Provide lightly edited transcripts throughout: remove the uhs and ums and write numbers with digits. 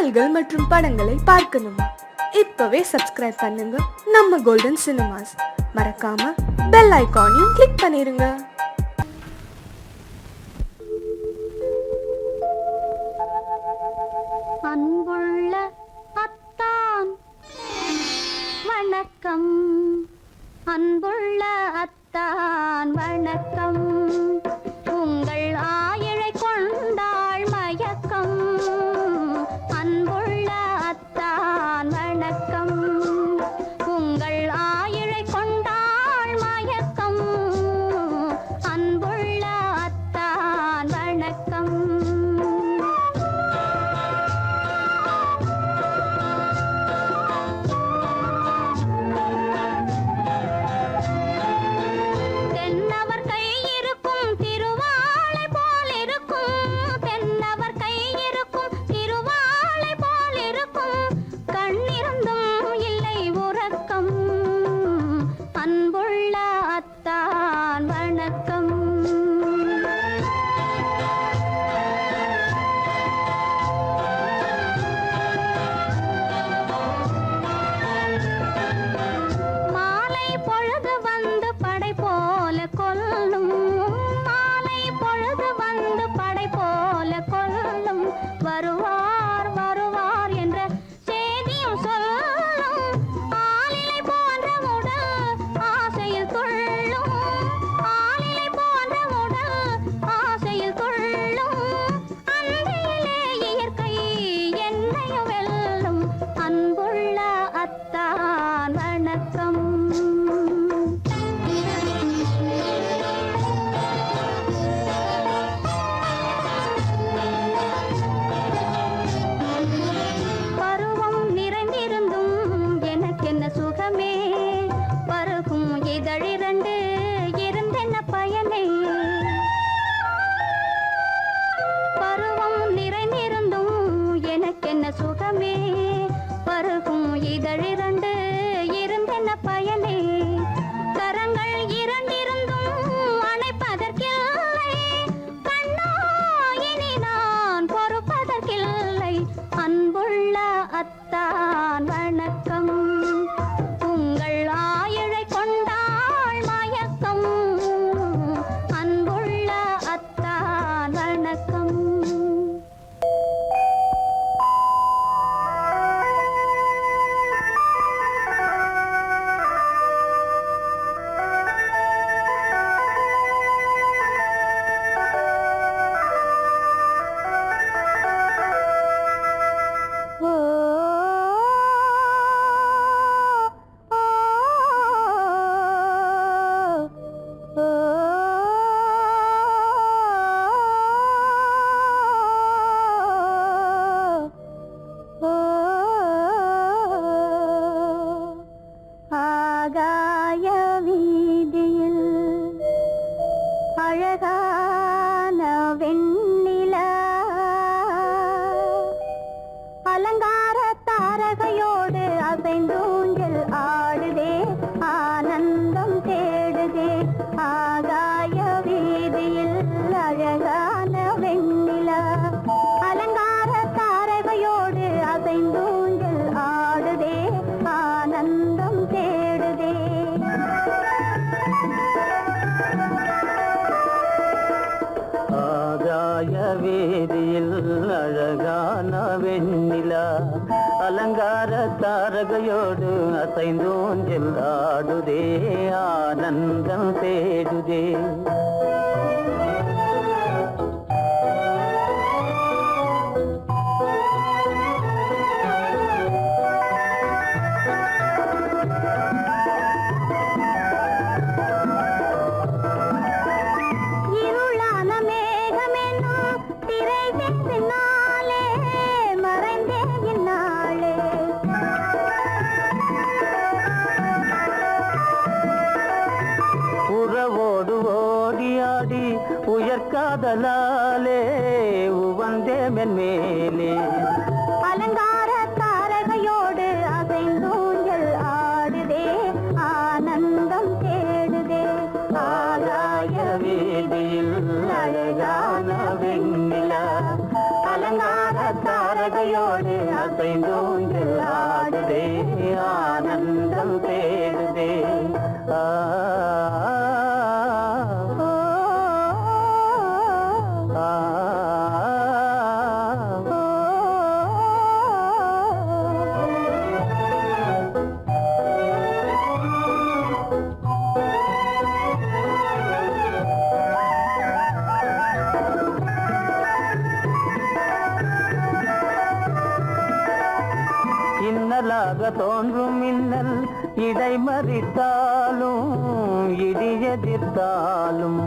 பாடல்கள் மற்றும் படங்களை பார்க்கணுமா? இப்பவே சப்ஸ்கிரைப் பண்ணுங்க நம்ம கோல்டன் சினிமாஸ். மறக்காம பெல் ஐகானையும் கிளிக் பண்ணிருங்க. அன்புள்ள அத்தான் வணக்கம், அன்புள்ள அத்தான் வணக்கம். உங்கள் ஆயிழை கொண்டாள் மயக்கம். அன்புள்ள அத்தான் வணக்கம். உங்கள் ஆயிழை கொண்டாள் மயக்கம். அன்புள்ள அத்தான் வணக்கம். வருவார் வருவார் என்ற செய்தியும் சொல்லும். ஆளிலை போன்ற உடல் ஆசையில் துள்ளும். ஆளிலை போன்ற உடல் ஆசையில் துள்ளும். அன்பிலே இயற்கை என்னையும் வெல்லும். அன்புள்ள அத்தான் வணக்கம். சுகமே பருகும் இதழிரண்டு இருந்தென்ன பயனே. பருவம் நிறைந்திருந்தும் எனக்கென்ன சுகமே. பருகும் இதழிரண்டு இருந்தென்ன பயனே. கரங்கள் இரண்டிருந்தும் அணைப்பதற்கில்லை. கண்ணா இனி நான் பொறுப்பதற்கில்லை. அன்புள்ள அத்தான் வணக்கம். உங்கள் ஆயிழை கொண்டாள் மயக்கம். அன்புள்ள அத்தான் வணக்கம். ஆகாய வீதியில் அழகான வெண்ணிலா அலங்கார தாரகையோடு அசைந்தூஞ்சல் ஆடுதே. ஆனந்தம் தேடுதே. ஆகாய வீதியில் அழகான வெண்ணிலா அலங்கார தாரகையோடு அசைந்தூஞ்சல் ஆடுதே. ஆனந்தம் தேடுதே. ஆகாய வேதியில் அழகான வெண்ணிலா அலங்கார தாரகையோடு அசைந்தோஞ்சல் ஆடுதே. ஆனந்தம் தேடுதே. உறவோடு ஓடியாடி உயர்காதலாலே உவந்தே மென்மேலே. அலங்கார தாரகையோடு அசைந்தூஞ்சல் ஆடுதே. ஆனந்தம் தேடுதே. ஆகாய வீதியில் அழகான வெண்ணிலா அலங்கார தாரகையோடு தாரகையோடு அசைந்தூஞ்சல் ஆடுதே ஆனந்தம் தேடுதே ஆ இன்னலாக தோன்றும் மின்னல் இடை மறித்தாலும் இடி எதிர்த்தாலும்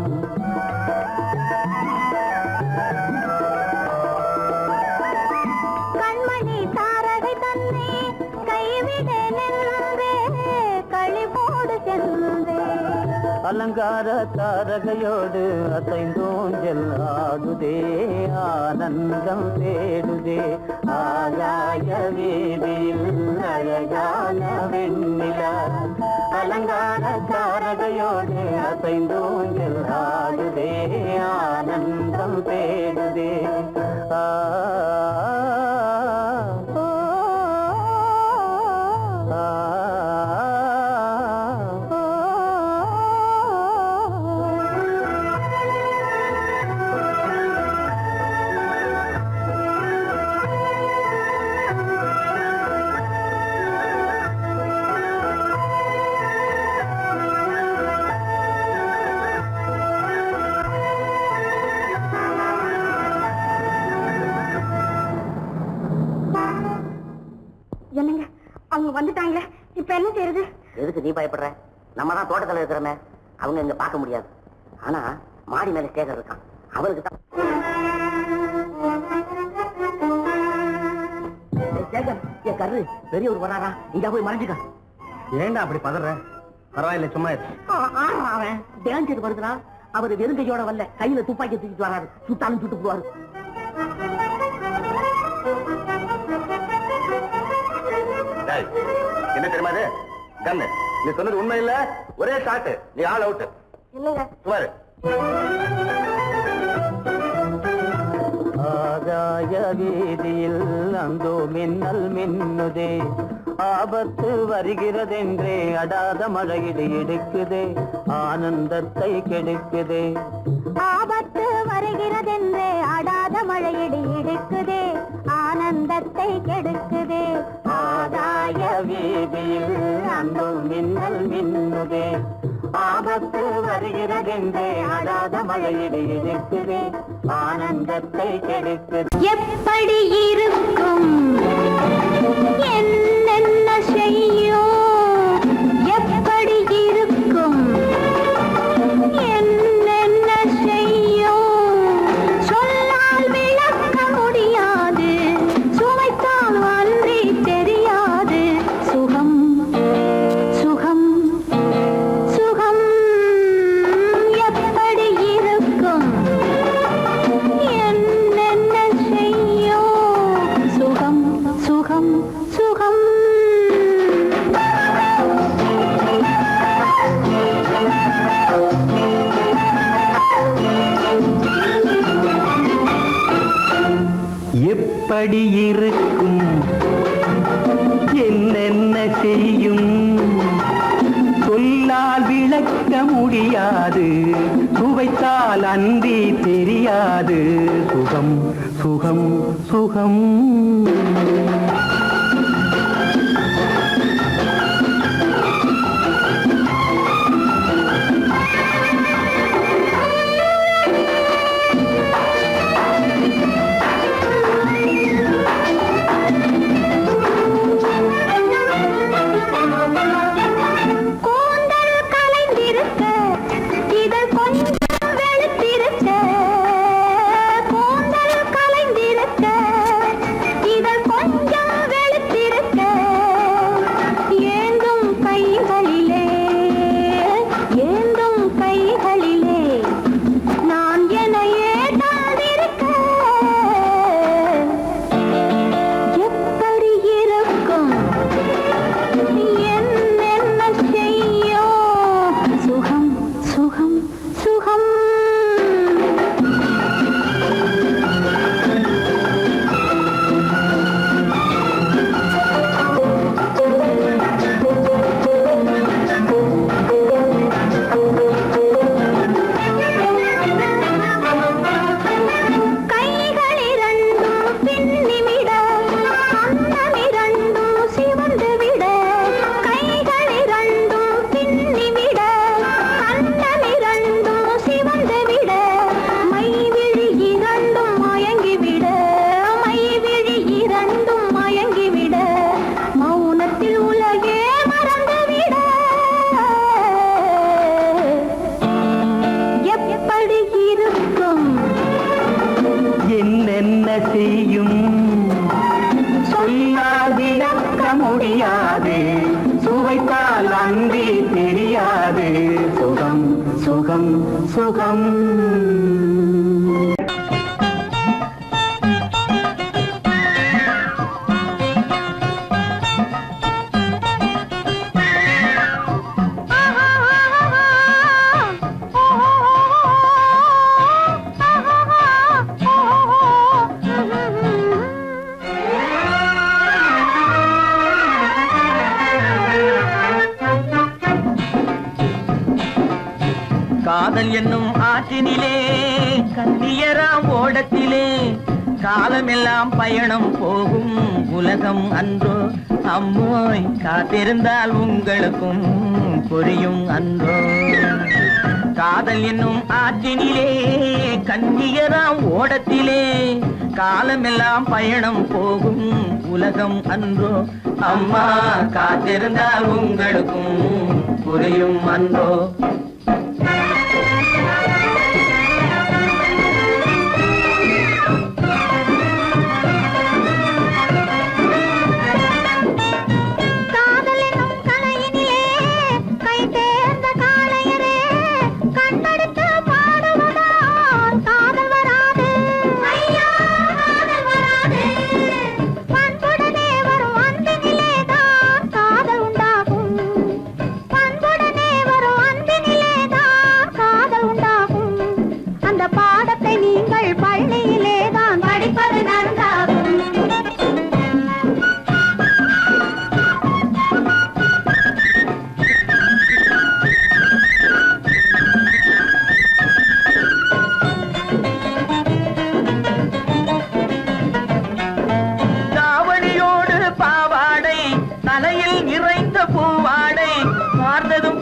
கண்மணி தாரகை தன்னை கைவிட நின்றே களிபோடு சென்றே அலங்கார தாரகையோடு அசைந்தூஞ்சல் ஆடுதே ஆனந்தம் தேடுதே ஆகாய வீதியில் அழகான வெண்ணிலா அலங்கார தாரகையோடு அசைந்தூஞ்சல் ஆடுதே ஆனந்தம் தேடுதே ஆ என்னங்க அவங்க வந்துட்டாங்களே இப்ப என்ன செய்யறது? எதுக்கு நீ பயப்படுற? நம்ம தான் தோட்டத்துல இருக்கிறோமே, அவங்க இங்க பார்க்க முடியாது. ஆனா மாடி மேல சேகர் இருக்கான், அவனுக்கு தான். சேகர், என் கரு பெரியவர் வராரா, இங்க போய் மறைஞ்சுக்க. ஏண்டா அப்படி பதற? பரவாயில்ல, சும்மா அவன் டேஞ்சர் வருதுனா, அவர் வெறுங்கையோட வரல, கையில துப்பாக்கி தூக்கிட்டு வராரு, சுட்டாலும் சுட்டு போவாரு. என்ன தெரியுமா இது? கண்ணு, நீ சொன்னது உண்மை இல்ல, ஒரே ஷாட், நீ ஆல் அவுட். இல்லைங்க சுமாரு. ஆகாய வீதியில் அந்தோ மின்னல் மின்னுதே, ஆபத்து வருகிறதென்றே அடாத மழையிடு எடுக்குதே, ஆனந்தத்தை கெடுக்குதே. ஆபத்து வருகிறதென்றே அடாத மழையிடி இடுக்குதே, ஆனந்தத்தை கெடுக்குதே. ஆகாய வீதியில் அந்தோ மின்னல் மின்னுதே, ஆபத்து வருகிறதென்றே அடாத மழையிடு எடுக்குதே, ஆனந்தத்தை கெடுக்குதே. எப்படி இருக்கும் என்னென்ன செய்யும், எப்படி இருக்கும் என்னென்ன செய்யும், சொல்லால் விளக்க முடியாது, சுவைத்தால் அன்றி தெரியாது. சுகம் சுகம் சுகம் எப்படி இருக்கும் என்னென்ன செய்யும், சுகம் சுகம் சுகம். எப்படி இருக்கும் என்னென்ன செய்யும், சொல்லால் விளக்க முடியாது, சுவைத்தால் அன்றி தெரியாது. சுகம் சுகம் சுகம். கூந்தல் கலைந்திருக்க, இதழ் கொஞ்சம் வெளுத்திருக்க, கூந்தல் கலைந்திருக்க, இதழ் முடியாது, சுவைத்தால் அன்றி தெரியாது. சுகம் சுகம் சுகம். காதல் என்னும் ஆற்றினிலே கண்ணியராம் ஓடத்திலே காலமெல்லாம் பயணம் போகும் உலகம் அன்றோ. அம்மோய் காத்திருந்தால் உங்களுக்கும் புரியும் அன்றோ. காதல் என்னும் ஆற்றினிலே கண்ணியராம் ஓடத்திலே காலமெல்லாம் பயணம் போகும் உலகம் அன்றோ. அம்மா காத்திருந்தால் உங்களுக்கும் புரியும் அன்றோ.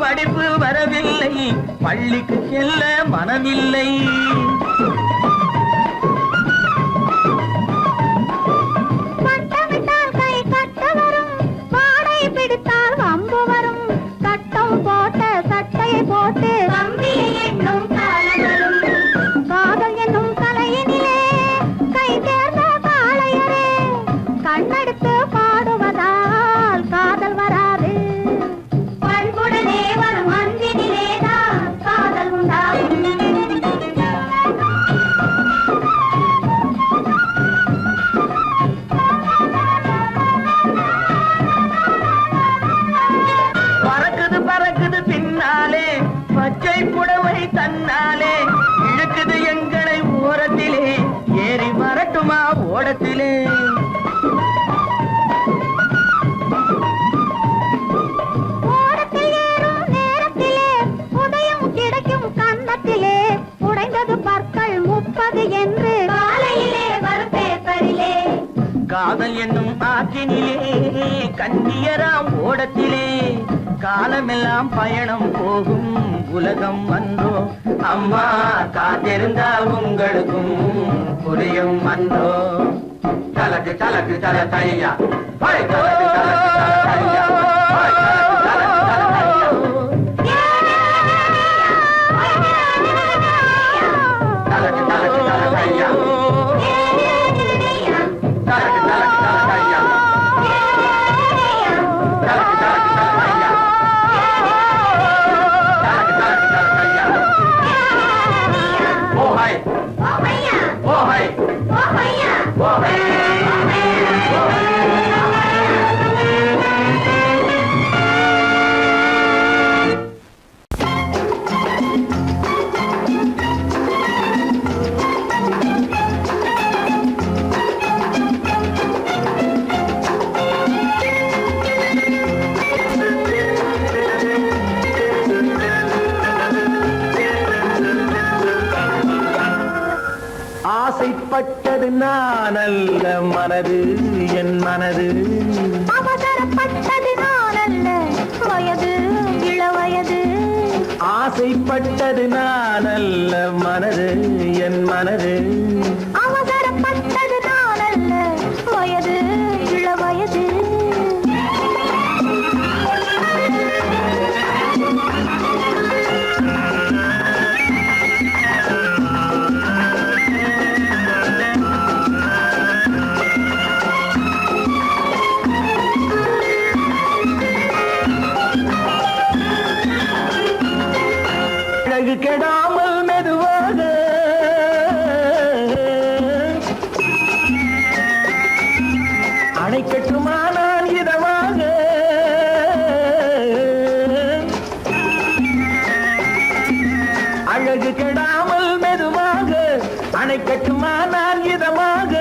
படிப்பு வரவில்லை, பள்ளிக்கு செல்ல மனமில்லை. பட்டமிட்டால் கை கட்ட வரும், பாடை பிடித்தால் வம்பு வரும். சட்டம் போட்ட சட்டையை போட்டு கம்பியை எண்ணும் காலம் வரும். காதல் என்னும் கலையினிலே கை தேர்ந்த காளையரே, கண்ணெடுத்து பாடுவதால் காதல் வராது. பச்சை புடவை தன்னாலே இழுக்குது எங்களை ஓரத்திலே, ஏறி வரட்டுமா ஓடத்திலே. ஓடத்தில் ஏறும் நேரத்திலே உதயம் கிடைக்கும் கன்னத்திலே, உடைந்தது பற்கள் 30 என்று காலையிலே வரும் பேப்பரிலே. காதல் என்னும் ஆற்றினிலே கண்ணியராம் ஓடத்திலே காலமெல்லாம் பயணம் போகும் உலகம் அன்றோ. அம்மா காத்திருந்தால் உங்களுக்கும் புரியும் அன்றோ. தலக்கு தலக்கு தல தையா, தலக்கு தலக்கு தல தையா, தலக்கு தல தையா. தலக்கு தலக்கு தல தையா, தலக்கு தலக்கு தல தையா, தலக்கு தலக்கு தல தையா. ஆசைப்பட்டது நான் அல்ல மனது, என் மனது. அவசரப்பட்டது நான் அல்ல வயது, இளவயது. ஆசைப்பட்டது நான் அல்ல மனது, என் மனது. அவசரப்பட்டது நான் அல்ல வயது, இளவயது. அணைக்கட்டுமா நான் இதமாக அழகு கெடாமல் மெதுவாக அணைக்கட்டுமா நான் இதமாக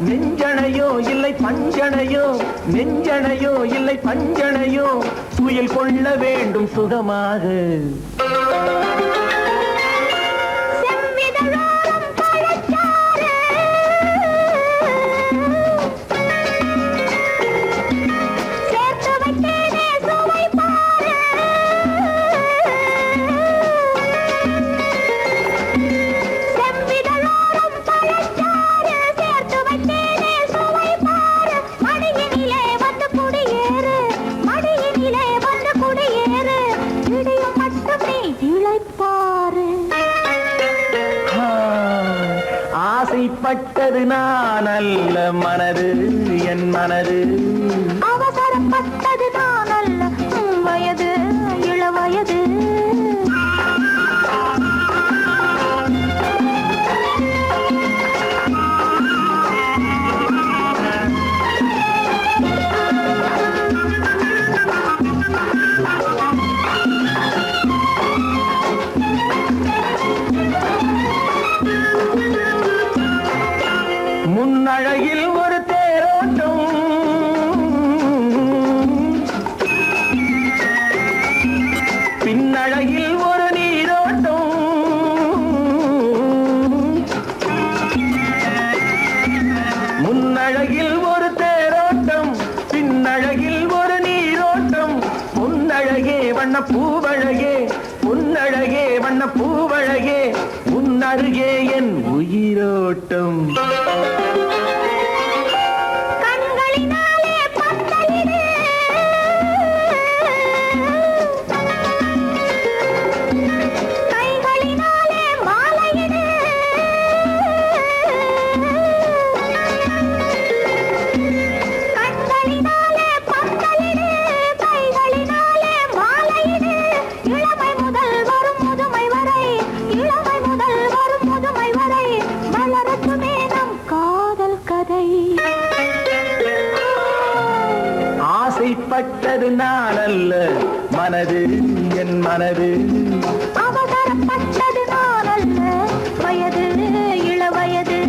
நெஞ்சணையோ இல்லை பஞ்சணையோ நெஞ்சணையோ இல்லை பஞ்சணையோ துயில் கொள்ள வேண்டும் சுகமாக செவ்விதழோரம் பழச்சாறு சேர்த்து வைத்தேனே சுவை பாரு செவ்விதழோரம் பழச்சாறு சேர்த்து வைத்தேனே சுவை பாரு மடியினிலே வந்து குடியேறு மடியினிலே வந்து குடியேறு இடியும் மட்டும் நீ இளைப்பாரு ஆசைப்பட்டது நான் அல்ல மனது என் மனது அவசரப்பட்டது நான் அல்ல வயது இளவயது முன்னழகில் ஒரு தேரோட்டம் பின்னழகில் ஒரு நீரோட்டம் முன்னழகில் ஒரு தேரோட்டம் பின்னழகில் ஒரு நீரோட்டம் பொன்னழகே வண்ண பூவழகே பொன்னழகே வண்ண பூவழகே உன்னருகே என் உயிரோட்டம் கண்களினாலே பத்தலிடு கைகளினாலே மாலையிடு கண்களினாலே பத்தலிடு கைகளினாலே மாலையிடு இளமை முதல் வரும் முதுமை வரை இளமை முதல் வரும் முதுமை வரை வளரட்டுமே நம் காதல் கதை ஆசைப்பட்டது நான் அல்ல மனது என் மனது அவசரப்பட்டது நான் அல்ல வயது இளவயது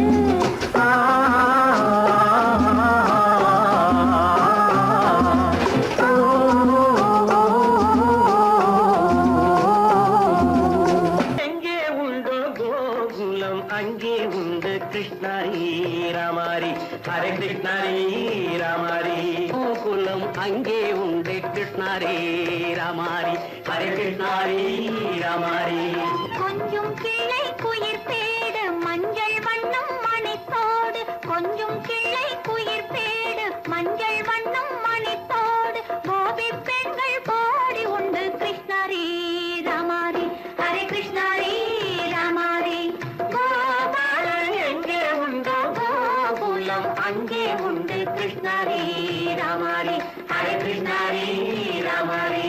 எங்கே உண்டோ கோகுலம் அங்கே உண்டு கிருஷ்ணாரி ராமாரி ஹரே கிருஷ்ணாரி ராமாரி கோகுலம் அங்கே உண்டு கிருஷ்ணாரி ராமாரி ஹரே கிருஷ்ணாரி ராமாரி கொஞ்சம் கிளை குயிர் பேடு மஞ்சள் வண்ணம் மணித்தோடு கொஞ்சம் கிளை குயிர் பேடு மஞ்சள் வண்ணம் மணித்தோடு கோபி பெண்கள் கோடி உண்டு கிருஷ்ணாரி ராமாரி ஹரே கிருஷ்ணாரி ராமாரி கோபாலன் எங்கே உண்டோ கோகுலம் அங்கே உண்டு கிருஷ்ணாரி ராமாரி ஹரே கிருஷ்ணாரி ராமாரி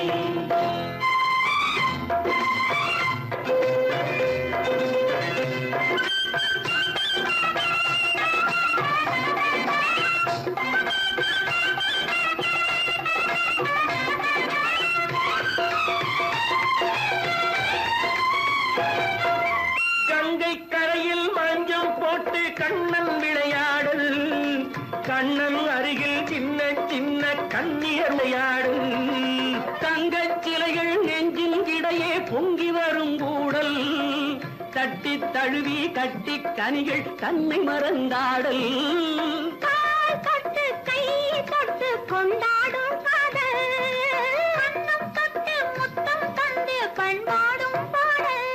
கங்கை கரையில் மஞ்சம் போட்டு கண்ணன் விளையாடல் கண்ணன் அருகில் சின்ன சின்ன கண்ணீர் விளையாடல் தங்கச் சிலைகள் நெஞ்சின் இடையே பொங்கி வரும் கூடல் தட்டி தழுவி கட்டி கனிகள் தன்னை மறந்தாடல் கால் தொட்டு கை தொட்டு கொண்டாடும் காதல் கண்ணம் தொட்டு முத்தம் தந்து பண்பாடும் பாடல்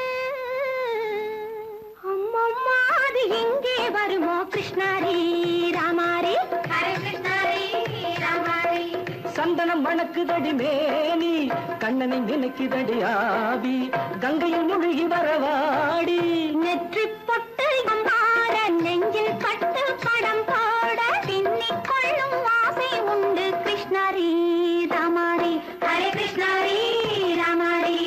அம்மம்மா அது எங்கே வருமோ கிருஷ்ணாரி ராமாரி ஹரே கிருஷ்ணாரி ராமாரி சந்தனம் மணக்குதடி மேனி கண்ணனை நினைக்குதடி ஆவி கங்கையில் முழுகி வரவாடி நெற்றி பொட்டு அம்பார நெஞ்சில் கட்டு படம் போட பின்னிக் கொள்ளும் ஆசை உண்டு கிருஷ்ணாரி ராமாரி ஹரே கிருஷ்ணாரி ராமாரி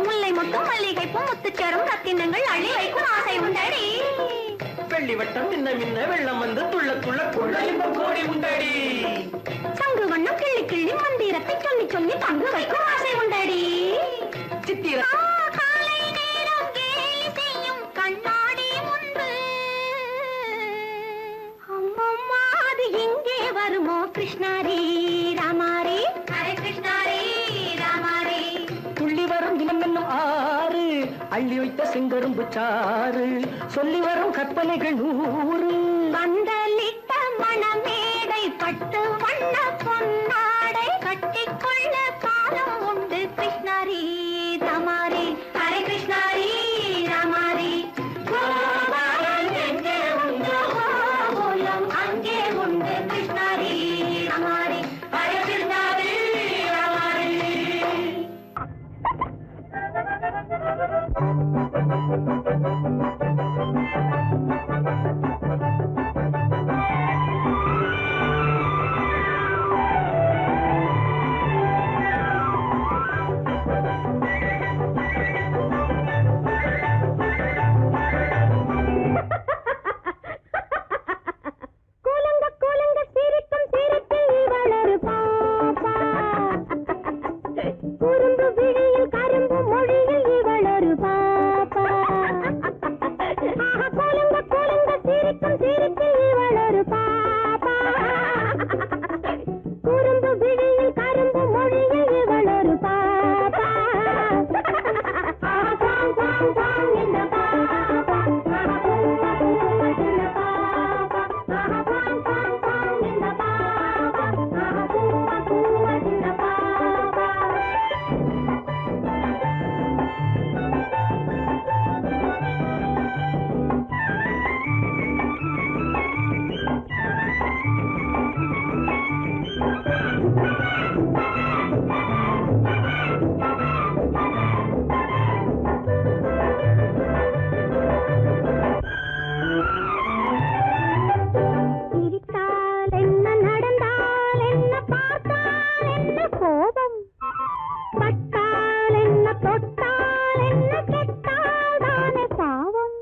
முல்லை மொட்டும் மல்லிகை பூ முத்துச்சரம் ரத்தினங்கள் அள்ளி வைக்கும் ஆசை உண்டடி வெள்ளி வட்டம் மின்ன மின்ன வெள்ளம் வந்து துள்ள துள்ள கொள்ள இன்பம் கோடி உண்டடி. சங்கு வண்ணம் கிள்ளி கிள்ளி மந்திரத்தை சொல்லி சொல்லி தங்கு வைக்கும் ஆசை உண்டடி. சித்திர காலை நேரம் கேலி செய்யும் கண்ணாடி முன்பு அம்மம்மா அது எங்கே வருமோ கிருஷ்ணாரி ராமாரி ஹரே கிருஷ்ணாரி ராமாரி. துள்ளி வரும் இனம் என்னும் ஆறு அள்ளி வைத்த செங்கரும்பு சாறு சொல்லி வரும் கற்பனைகள் 100. பந்தலிட்ட மணமேடை பட்டு வண்ண பொன்னாடை கட்டிக்கொள்ள காலம் உண்டு கிருஷ்ணாரி ராமாரி ஹரே கிருஷ்ணாரி ராமாரி. கோபாலன் எங்கே உண்டு கோகுலம் அங்கே உண்டு கிருஷ்ணாரி ராமாரி ஹரே கிருஷ்ணாரி ராமாரி. கூலுங்க சிரிக்கும் சிரிப்பில் இவளொரு பாப்பா. குறும்பு விழியில் கரும்பு மொழியில் இவளொரு பாப்பா. கூலுங்க சிரிக்கும் சிரிப்பில் இவளொரு பாப்பா. குறும்பு விழியில் கரும்பு மொழியில் இவளொரு பாப்பா. இந்த பாப்பா சிரித்தால் என்ன நடந்தால் என்ன பார்த்தால் என்ன கோபம் பட்டால் என்ன தொட்டால் என்ன கெட்டால் தானே பாவம்.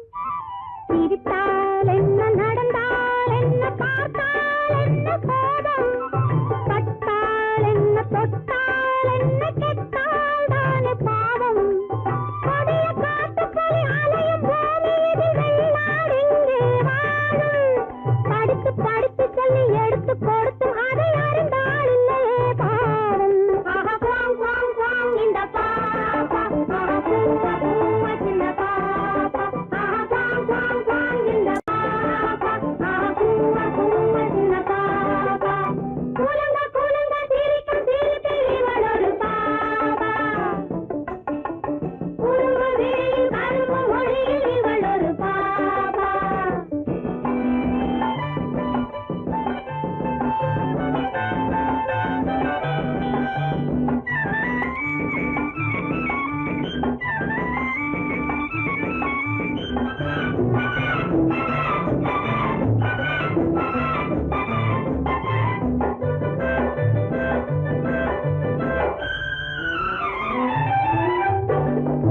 சிரித்தால் என்ன நடந்தால் என்ன பார்த்தால் என்ன கோபம் பட்டால் என்ன தொட்டால் என்ன கெட்டால் தானே பாவம். கொடிய காட்டுக்குள்ளே அலையும் பூமியில் வெள்ளாடிங்கே வாழும். படித்து படித்து சொல்லி எடுத்து கொடுத்தும் அதை அறிந்தாள் இல்லையே பாவம். இந்த பாப்பா பூவா பூவா சின்ன பாப்பா. இந்த பாப்பா பூவா பூவா சின்ன பாப்பா. கூலுங்க சிரிக்கும் சிரிப்பில் இவளொரு பாப்பா. குறும்பு விழியில் கரும்பு மொழியில் இவளொரு பாப்பா.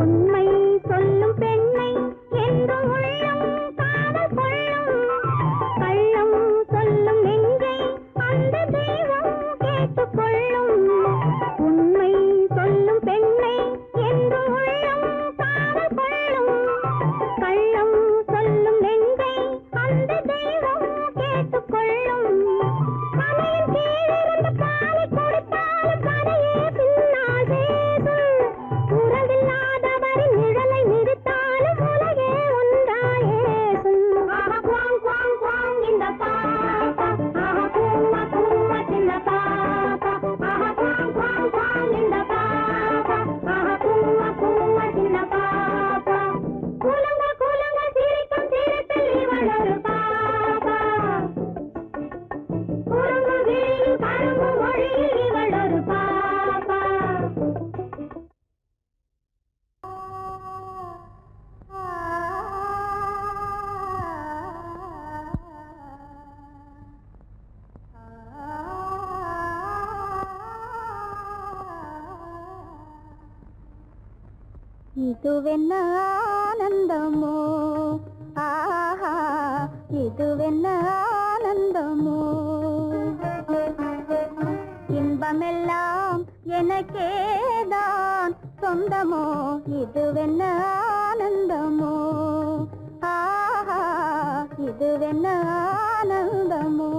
உண்மை சொல்லும் பெண்ணை என்றும் உள்ளம் காதல் கொள்ளும். கள்ளம் சொல்லும் நெஞ்சை அந்த தெய்வம் கேட்டுக்கொள்ளும். உண்மை சொல்லும் பெண்ணை என்றும் உள்ளம் காதல் கொள்ளும். கள்ளம் சொல்லும் நெஞ்சை அந்த தெய்வம் கேட்டுக்கொள்ளும். கலையின் கீழிருந்து பாலை கொடுத்தாலும் கதையே பின்னால் பேசும். உறவில்லாதவரின் நிழலை நிறுத்தாலும் உலகே ஒன்றாயேசும். இந்த பாப்பா பூவா பூவா சின்ன பாப்பா. இந்த பாப்பா பூவா பூவா சின்ன பாப்பா. கூலுங்க சிரிக்கும் சிரிப்பில் இவளொரு பாப்பா. குறும்பு விழியில் கரும்பு மொழியில் இவளொரு பாப்பா. இதுவென்ன ஆனந்தமோ ஆஹா இதுவென்ன ஆனந்தமோ இன்பமெல்லாம் எனக்கேதான் சொந்தமோ இதுவென்ன ஆனந்தமோ ஆஹா இதுவென்ன ஆனந்தமோ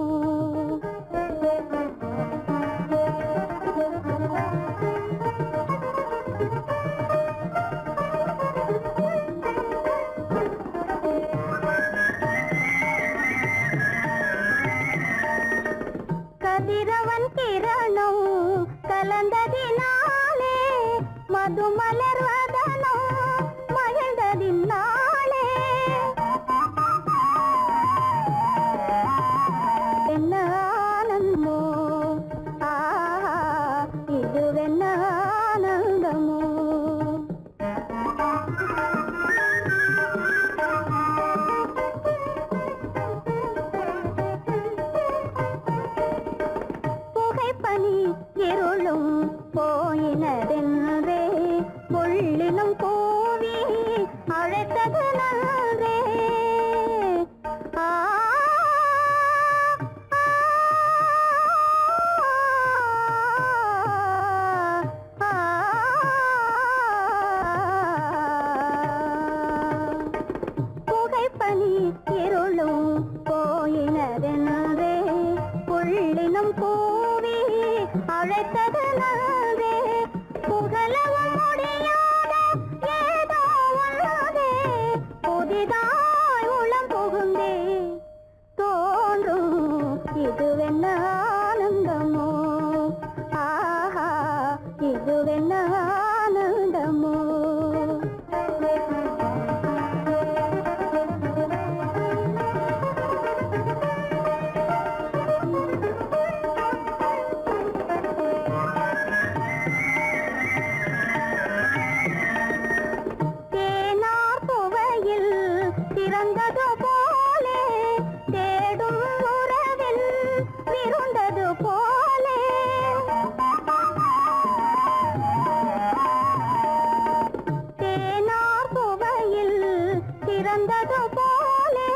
கதிரவன் கிரணம் கலந்ததினாலே மது மலர்வதனோ மகிழ்ந்ததினாலே என்ன ஆனந்தமோ ஆஹா இதுவென்ன ஆனந்தமோ புகைப்பனி இருளும் போயினதென்றே புள்ளினும் கூவி அழைத்தது நன்றே ஆ புகைப்பனி இருளும் போயினதென்றே புள்ளினும் கூவி அழைத்தது நன்றே புகழவும் முடியாத ஏதோ உள்ளதே புதிதாய் உளம் புகுந்தே தோன்றும் இதுவென்ன ஆனந்தமோ ஆஹா இதுவென்ன ஆனந்தமோ தேனார் புவையில் திறந்தது போலே தேடும் உறவில் விருந்தது போலே தேனார் புவையில் திறந்தது போலே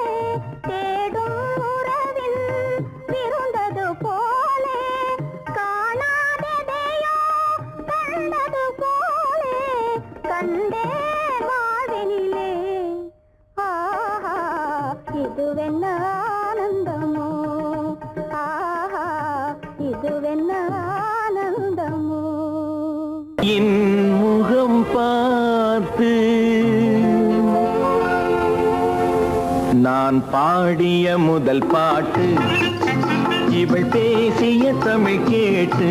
தேடும் உறவில் விருந்தது போலே காணாததையோ கண்டது போலே கண்டே வாழ்வினிலே ஆஹா இதுவென்ன ஆனந்தமோ ஆஹா இதுவென்ன ஆனந்தமோ என் முகம் பார்த்து நான் பாடிய முதல் பாட்டு இவள் பேசிய தமிழ் கேட்டு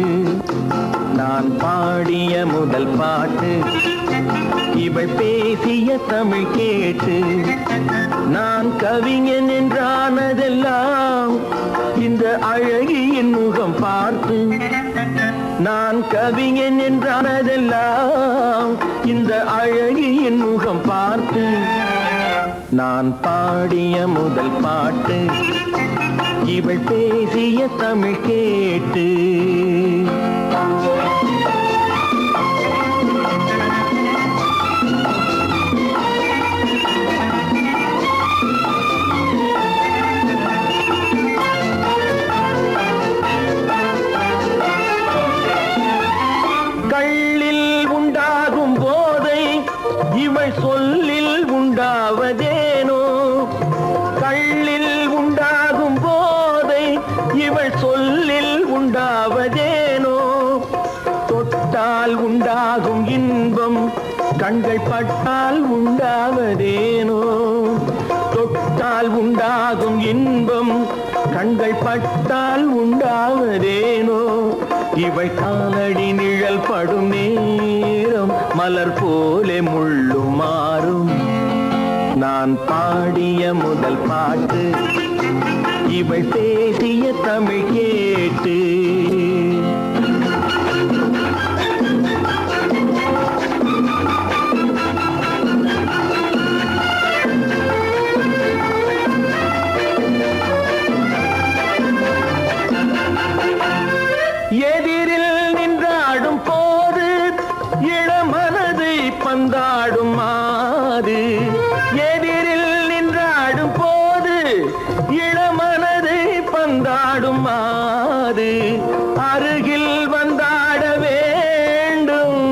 நான் பாடிய முதல் பாட்டு இவள் பேசிய தமிழ் கேட்டு நான் கவிஞன் என்றானதெல்லாம் இந்த அழகியின் முகம் பார்த்து நான் கவிஞன் என்றானதெல்லாம் இந்த அழகியின் முகம் பார்த்து நான் பாடிய முதல் பாட்டு இவள் பேசிய தமிழ் கேட்டு கள்ளில் உண்டாகும் போதை இவள் சொல்லில் உண்டாவதேனோ கள்ளில் உண்டாகும் போதை இவள் சொல்லில் உண்டாவதேனோ தொட்டால் உண்டாகும் இன்பம் கண்கள் பட்டால் உண்டாவதேனோ தொட்டால் உண்டாகும் இன்பம் கண்கள் பட்டால் உண்டாவதேனோ இவள் காலடி நிழல் படும் நேரம் மலர் போலே முள்ளும் மாறும் நான் பாடிய முதல் பாட்டு இவள் பேசிய தமிழ் கேட்டு எதிரில் நின்றாடும் போது இளமனதை பந்தாடும் மாது எதிரில் நின்றாடும் போது ஆடும் மாது அருகில் வந்தாட வேண்டும்,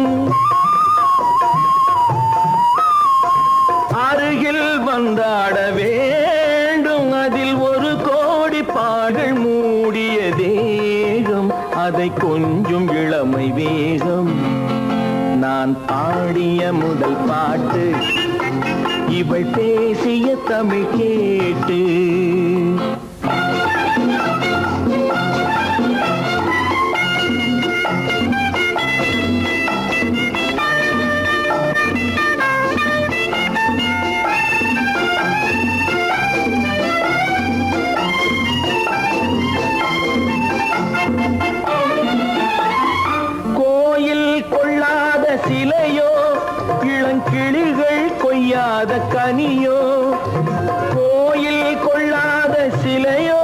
அருகில் வந்தாட வேண்டும். அதில் ஒரு கோடி பாடல் மூடிய தேகம், அதை கொஞ்சம் இளமை வேகம். நான் பாடிய முதல் பாட்டு இவள் பேசிய தமிழ் கேட்டு. கோயில் கொள்ளாத சிலையோ, இளங்கிளிகள் கொய்யாத கனியோ. கோயில் கொள்ளாத சிலையோ,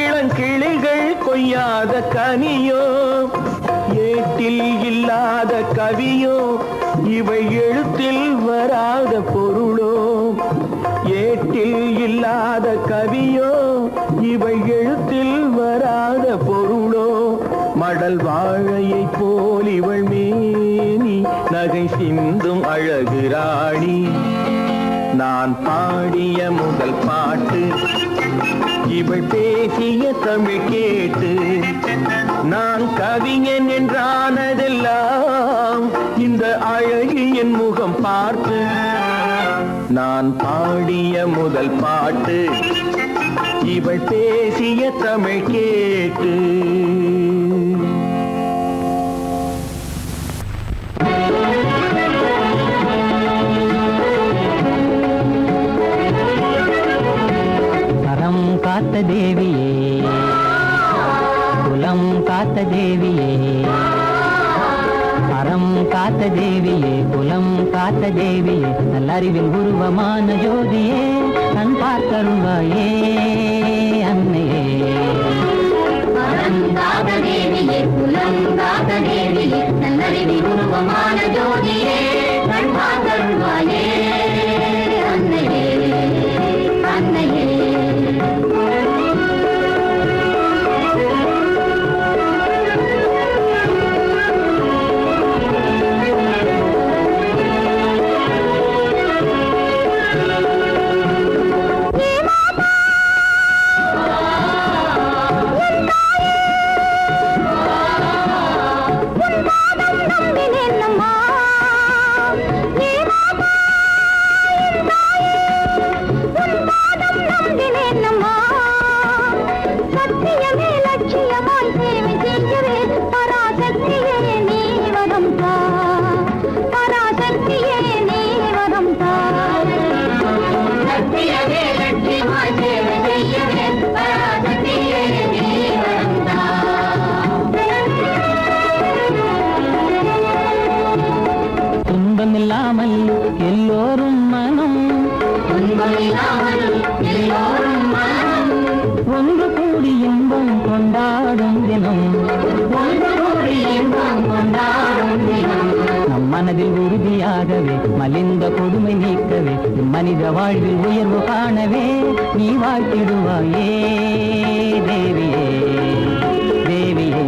இளங்கிளிகள் கொய்யாத கனியோ. ஏட்டில் இல்லாத கவியோ, இவை எழுத்தில் வராத பொருளோ. ஏட்டில் இல்லாத கவியோ, இவை எழுத்தில் வராத பொருளோ. மடல் வாழையை போல் இவள் மேனி, நகை சிந்தும் அழகு ராணி. நான் பாடிய முதல் பாட்டு இவள் பேசிய தமிழ் கேட்டு. நான் கவிஞன் என்றானதெல்லாம் இந்த அழகியின் முகம் பார்த்து. நான் பாடிய முதல் பாட்டு இவள் பேசிய தமிழ் கேட்டு. கரம் காத்த தேவியே, குலம் காத்த தேவியே. அறம் காத்த தேவியே, குலம் காத்த தேவியே. நல்லறிவில் உருவமான ஜோதியே, கண் பார்த்தருள்வாயே அன்னையே. அறம் காத்த தேவியே, குலம் காத்த தேவியே, நல்லறிவில் உருவமான ஜோதியே, கண் பார்த்தருள்வாயே அன்னையே, அன்னையே. துன்பமில்லாமல் எல்லோரும் மனம், ஒன்று கூடி இன்பம் கொண்டாடும் தினம், நம் மனதில் உறுதியாகவே மலிந்த கொடுமை நீக்கவே, மனித வாழ்வில் உயர்வு காணவே நீ வாழ்த்திடுவாயே தேவியே, தேவியே.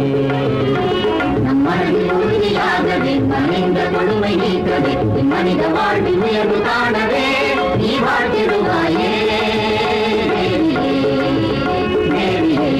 நம் மனதில் உறுதியாகவே மனித கொடுமை நீக்கவே, மனித வாழ்வில் உயர்வு காணவே நீ வாழ்த்திடுவாயே தேவியே, தேவியே.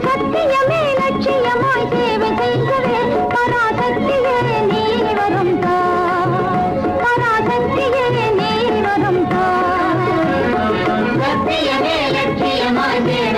சத்தியமே லட்சியமாய் சேவை செய்யவே பராசக்தியே நீ வரும் தா, பராசக்தியே நீ வரும் தா. சத்தியமே லட்சியமாய் சேவை